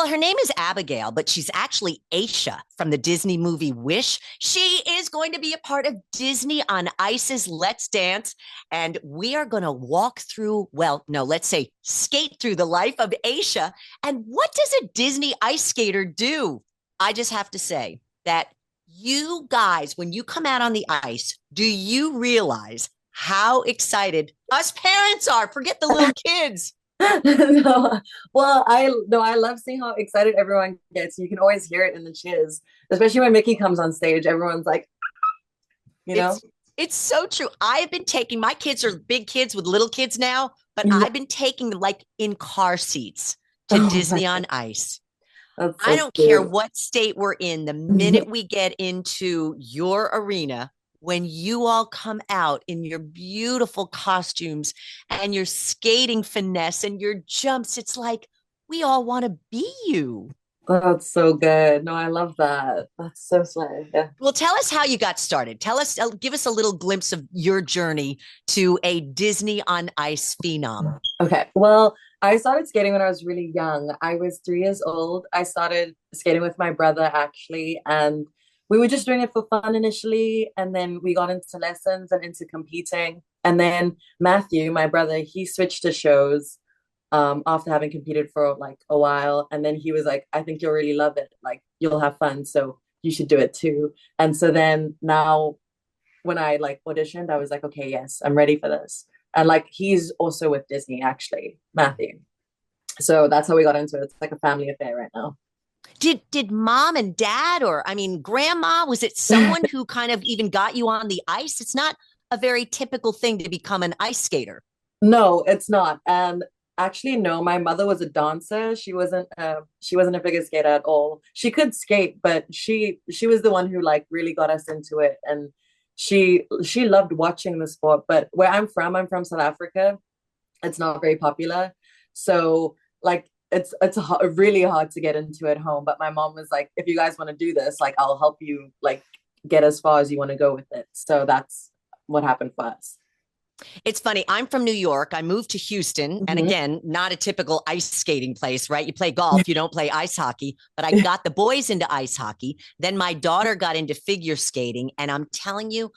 Well, her name is Abigail, but she's actually Aisha from the Disney movie Wish. She is going to be a part of Disney on Ice's Let's Dance. And we are going to walk through, well, no, let's say skate through the life of Aisha. And what does a Disney ice skater do? I just have to say that you guys, when you come out on the ice, do you realize how excited us parents are? Forget the little kids. No, well, I no, I love seeing how excited everyone gets. You can always hear it in the cheers, especially when Mickey comes on stage. Everyone's like, you know, It's it's so true. I've been taking my kids are big kids with little kids now, but yeah. I've been taking them like in car seats to Oh my Disney on God, Ice. that's I so don't care cute. what state we're in, the minute we get into your arena, when you all come out in your beautiful costumes and your skating finesse and your jumps, it's like we all want to be you. That's so good. No, I love that. That's so sweet. Yeah. Well, tell us how you got started. Tell us, give us a little glimpse of your journey to a Disney on Ice phenom. Okay. Well, I started skating when I was really young. I was 3 years old. I started skating with my brother actually, and we were just doing it for fun initially, and then we got into lessons and into competing. And then Matthew, my brother, he switched to shows after having competed for like a while, and then he was like, "I think you'll really love it. Like you'll have fun, so you should do it too." And so then now when I like auditioned, I was like, okay, yes, I'm ready for this. And like he's also with Disney, actually, Matthew. So that's how we got into it. It's like a family affair right now. Did mom and dad, or I mean, grandma, was it someone who kind of even got you on the ice? It's not a very typical thing to become an ice skater. No, it's not. And actually, no, my mother was a dancer. She wasn't a figure skater at all. She could skate, but she was the one who like really got us into it. And she loved watching the sport. But where I'm from South Africa. It's not very popular. So like really hard to get into at home. But my mom was like, if you guys want to do this, like I'll help you like get as far as you want to go with it. So that's what happened for us. It's funny. I'm from New York. I moved to Houston. And Mhm. again, not a typical ice skating place, right? You play golf, you don't play ice hockey. But I got the boys into ice hockey. Then my daughter got into figure skating. And I'm telling you,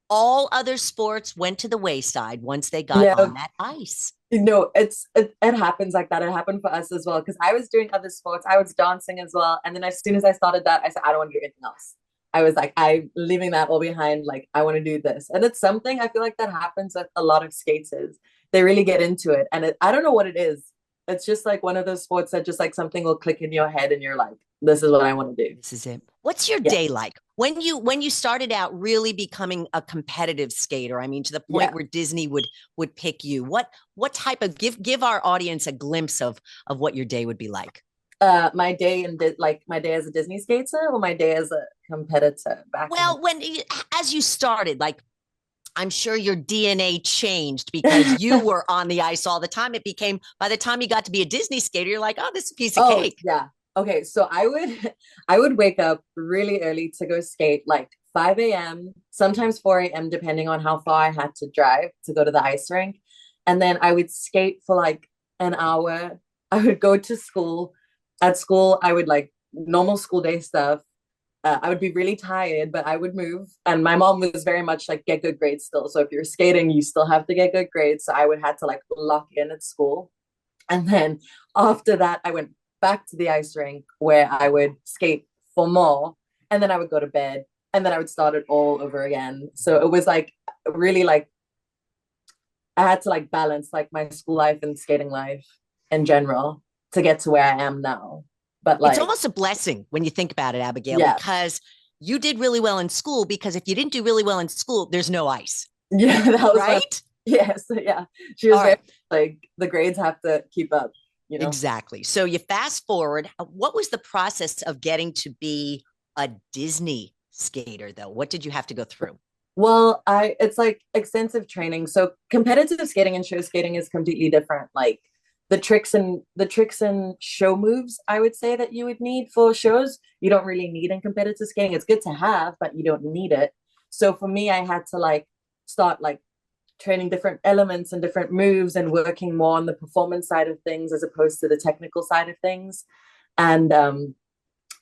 all other sports went to the wayside once they got Yeah, on that ice. it happens like that. It happened for us as well because I was doing other sports. I was dancing as well, and then as soon as I started that, I said I don't want to do anything else. I was like, I'm leaving that all behind. Like I want to do this, and it's something I feel like that happens with a lot of skaters. They really get into it, and I don't know what it is. It's just like one of those sports that just like something will click in your head, and you're like, this is what I want to do. This is it. What's your Yeah, day like when you started out really becoming a competitive skater? I mean, to the point yeah. where Disney would pick you. What type of give our audience a glimpse of what your day would be like? My day like my day as a Disney skater or my day as a competitor back in the Well, as you started, like I'm sure your DNA changed because you were on the ice all the time. It became by the time you got to be a Disney skater, you're like, oh, this is a piece of Oh, cake. yeah. Okay, so I would wake up really early to go skate, like 5 a.m., sometimes 4 a.m., depending on how far I had to drive to go to the ice rink. And then I would skate for like an hour. I would go to school. At school, I would like normal school day stuff. I would be really tired, but I would move. And my mom was very much like get good grades still. So if you're skating, you still have to get good grades. So I would have to like lock in at school. And then after that, I went back to the ice rink where I would skate for more. And then I would go to bed and then I would start it all over again. So it was like really like I had to like balance like my school life and skating life in general to get to where I am now. But It's like, almost a blessing when you think about it, Abigail, yeah, because you did really well in school. Because if you didn't do really well in school, there's no ice, yeah, that was my, right? yes, yeah. She was All very right. like the grades have to keep up, you know? Exactly. So you fast forward. What was the process of getting to be a Disney skater, though? What did you have to go through? Well, it's like extensive training. So competitive skating and show skating is completely different. Like the tricks and show moves, I would say that you would need for shows, you don't really need in competitive skating. It's good to have, but you don't need it. So for me, I had to like start like training different elements and different moves and working more on the performance side of things as opposed to the technical side of things. And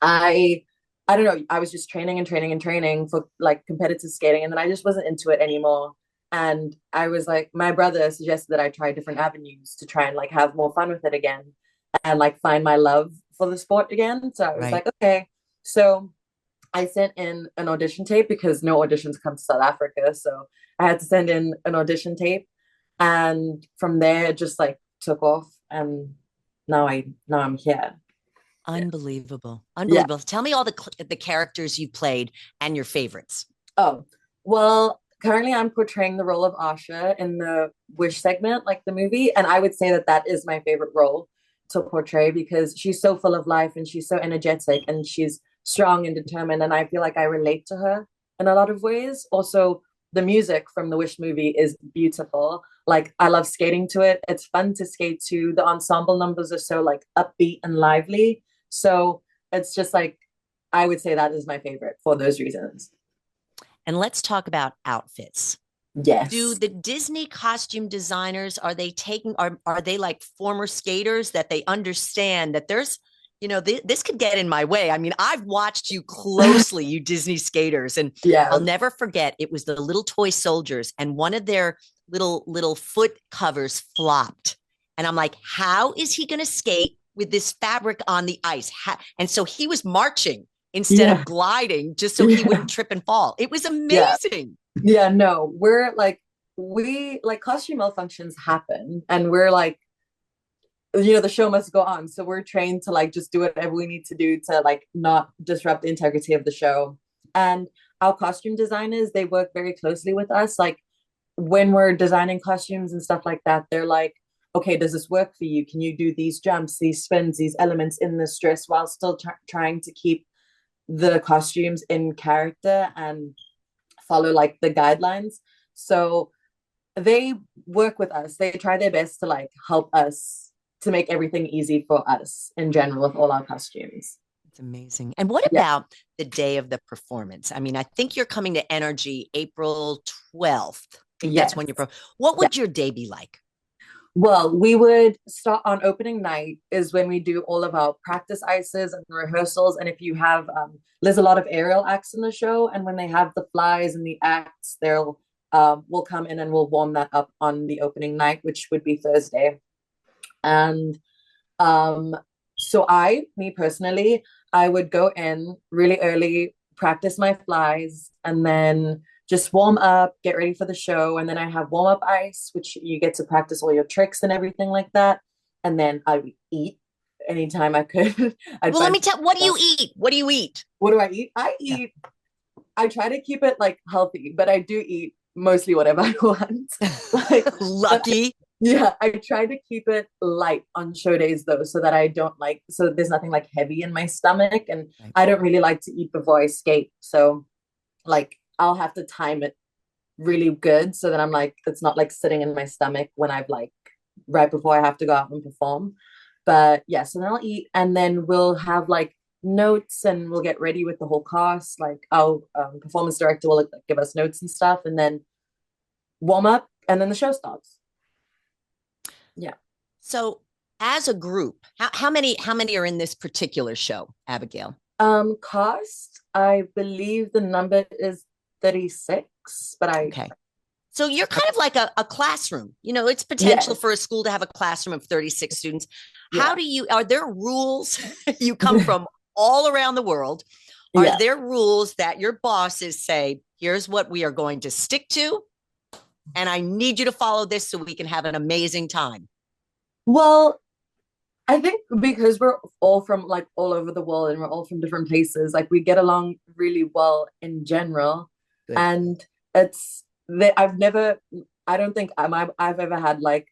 I I don't know, I was just training and training and training for like competitive skating, and then I just wasn't into it anymore. And I was like, my brother suggested that I try different avenues to try and like have more fun with it again and like find my love for the sport again. So I was Right. like, okay. So I sent in an audition tape because no auditions come to South Africa. So I had to send in an audition tape. And from there it just like took off, and now I'm here. Yeah. Unbelievable. Yeah. Unbelievable. Tell me all the characters you played and your favorites. Oh, well, currently I'm portraying the role of Asha in the Wish segment, like the movie. And I would say that that is my favorite role to portray because she's so full of life and she's so energetic and she's strong and determined. And I feel like I relate to her in a lot of ways. Also, the music from the Wish movie is beautiful. Like, I love skating to it. It's fun to skate to. The ensemble numbers are so like upbeat and lively. So it's just like, I would say that is my favorite for those reasons. And let's talk about outfits. Do Yes. the Disney costume designers, are they taking, are they like former skaters that they understand that there's, this could get in my way. I mean, I've watched you closely, you Disney skaters, and I'll Yeah. never forget it was the little toy soldiers and one of their little foot covers flopped. And I'm like, how is he going to skate with this fabric on the ice? And so he was marching instead Yeah. of gliding just so he Yeah. wouldn't trip and fall. It was Yeah. amazing. Yeah. No, we're like, we like costume malfunctions happen and we're like, the show must go on. So we're trained to like just do whatever we need to do to like not disrupt the integrity of the show. And our costume designers, they work very closely with us. Like when we're designing costumes and stuff like that, they're like, okay, does this work for you? Can you do these jumps, these spins, these elements in this dress while still trying to keep the costumes in character and follow like the guidelines? So they work with us. They try their best to like help us to make everything easy for us in general with all our costumes. It's amazing. And what Yeah. about the day of the performance? I mean, I think you're coming to Energy April 12th. I think that's Yes. when what Yeah. would your day be like? Well, we would start on opening night is when we do all of our practice ices and rehearsals. And if you have, there's a lot of aerial acts in the show, and when they have the flies and the acts, we'll come in and we'll warm that up on the opening night, which would be Thursday. And um, so me personally, I would go in really early, practice my flies, and then just warm up, get ready for the show. And then I have warm up ice, which you get to practice all your tricks and everything like that. And then I would eat anytime I could. I'd Well, let find me tell, what do stuff. you eat? What do you eat? What do I eat? Yeah. I try to keep it like healthy, but I do eat mostly whatever I want. Like, but Lucky. yeah, I try to keep it light on show days though, so that I don't like, so there's nothing like heavy in my stomach. And Right. I don't really like to eat before I skate. So like I'll have to time it really good so that I'm like, it's not like sitting in my stomach when I've like right before I have to go out and perform. But yeah, so then I'll eat and then we'll have like notes and we'll get ready with the whole cast. Like our performance director will like, give us notes and stuff and then warm up and then the show starts. Yeah. So, as a group, how many are in this particular show, Abigail? Cost, I believe the number is 36, but Okay. So you're kind of like a classroom. It's potential yes, for a school to have a classroom of 36 students. yeah, Are there rules? You come from all around the world. Are yeah. there rules that your bosses say, here's what we are going to stick to? And I need you to follow this so we can have an amazing time. Well, I think because we're all from like all over the world and we're all from different places, like we get along really well in general. Good. And it's that I don't think I've ever had like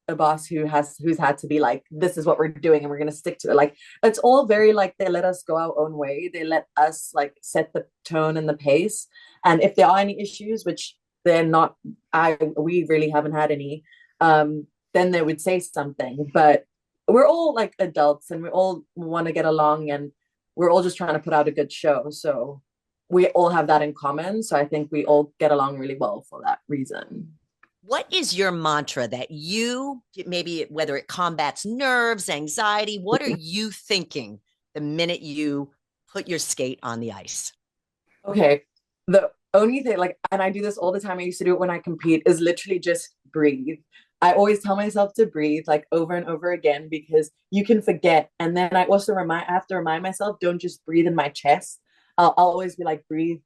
a boss who's had to be like, this is what we're doing and we're gonna stick to it. Like it's all very like they let us go our own way. They let us like set the tone and the pace. And if there are any issues, which they're not, we really haven't had any, then they would say something. But we're all like adults and we all want to get along and we're all just trying to put out a good show. So we all have that in common. So I think we all get along really well for that reason. What is your mantra that you maybe whether it combats nerves, anxiety? What are you thinking the minute you put your skate on the ice? Okay. The only thing, like, and I do this all the time, I used to do it when I compete, is literally just breathe. I always tell myself to breathe like over and over again because you can forget. And then I have to remind myself, don't just breathe in my chest. I'll always be like, breathe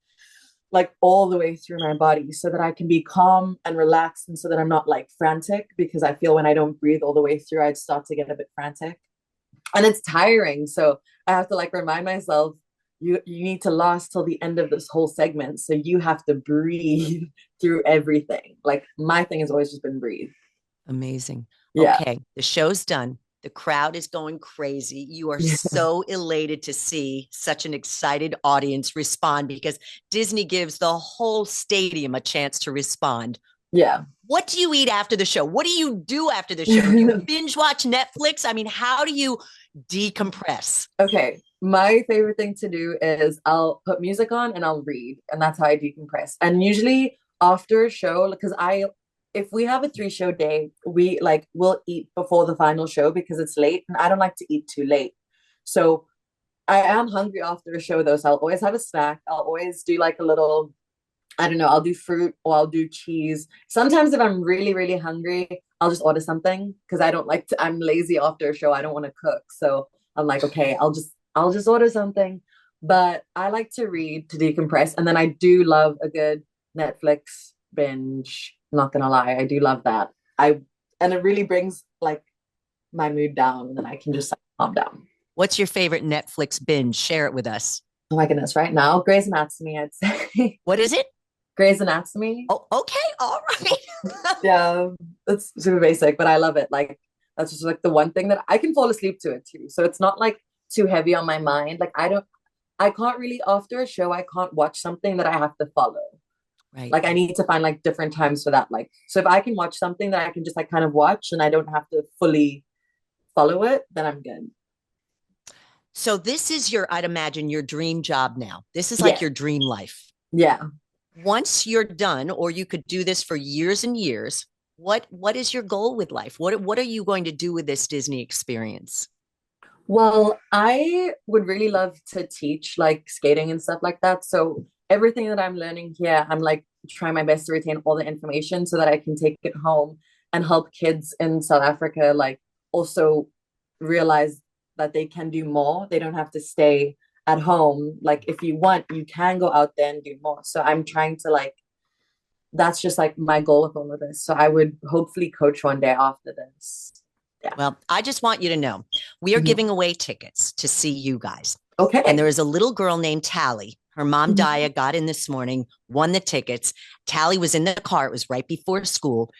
like all the way through my body so that I can be calm and relaxed and so that I'm not like frantic because I feel when I don't breathe all the way through, I'd start to get a bit frantic and it's tiring. So I have to like remind myself, you need to last till the end of this whole segment. So you have to breathe through everything. Like my thing has always just been breathe. Amazing. Yeah. Okay, the show's done. The crowd is going crazy. You are Yeah. so elated to see such an excited audience respond because Disney gives the whole stadium a chance to respond. Yeah. What do you eat after the show? What do you do after the show? Do you binge watch Netflix? I mean, how do you decompress? Okay. My favorite thing to do is I'll put music on and I'll read, and that's how I decompress. And usually after a show, because if we have a 3 show day, we'll eat before the final show because it's late, and I don't like to eat too late. So I am hungry after a show though, so I'll always have a snack. I'll always do like a little, I don't know, I'll do fruit or I'll do cheese. Sometimes if I'm really, really hungry, I'll just order something because I don't like to, I'm lazy after a show. I don't want to cook. So I'm like, okay, I'll just order something. But I like to read to decompress. And then I do love a good Netflix binge. I'm not gonna lie, I do love that. And it really brings like my mood down and then I can just like, calm down. What's your favorite Netflix binge? Share it with us. Oh my goodness, right now, Grey's Anatomy, I'd say. What is it? Grey's Anatomy. Oh, okay. All right. Yeah, it's super basic, but I love it. Like that's just like the one thing that I can fall asleep to it too. So it's not like too heavy on my mind. Like I can't really after a show, I can't watch something that I have to follow. Right. Like I need to find like different times for that. Like so if I can watch something that I can just like kind of watch and I don't have to fully follow it, then I'm good. So this is I'd imagine your dream job now. This is like Yeah. your dream life. Yeah. Once you're done, or you could do this for years and years, what is your goal with life? What are you going to do with this Disney experience? Well, I would really love to teach like skating and stuff like that. So everything that I'm learning here, I'm like trying my best to retain all the information so that I can take it home and help kids in South Africa like also realize that they can do more. They don't have to stay at home. Like if you want, you can go out there and do more. So I'm trying to like that's just like my goal with all of this. So I would hopefully coach one day after this. Yeah. Well, I just want you to know we are Mhm. giving away tickets to see you guys. And there Okay. is a little girl named Tally. Her mom, Mhm. Dia, got in this morning, won the tickets. Tally was in the car. It was right before school.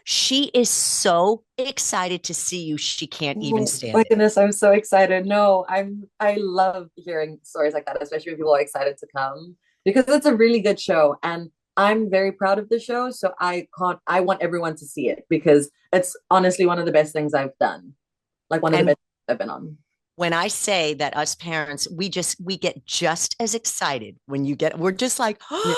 She is so excited to see you. She can't even Oh my stand it. goodness, I'm so excited. No, I love hearing stories like that, especially when people are excited to come because it's a really good show and I'm very proud of the show. So I want everyone to see it because it's honestly one of the best things I've done. Like one of the And best I've been on. when I say that us parents, we get just as excited when we're just like, Yeah.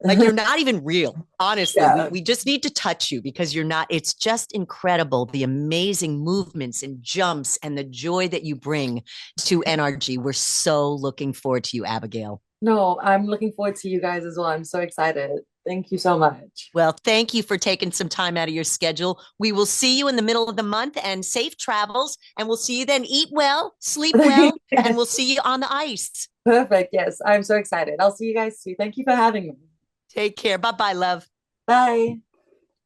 like you're not even real. Honestly, Yeah. we just need to touch you because you're not, it's just incredible the amazing movements and jumps and the joy that you bring to NRG. We're so looking forward to you, Abigail. No, I'm looking forward to you guys as well. I'm so excited. Thank you so much. Well, thank you for taking some time out of your schedule. We will see you in the middle of the month and safe travels. And we'll see you then. Eat well, sleep well, and we'll see you on the ice. Perfect. Yes, I'm so excited. I'll see you guys soon. Thank you for having me. Take care. Bye bye, love. Bye.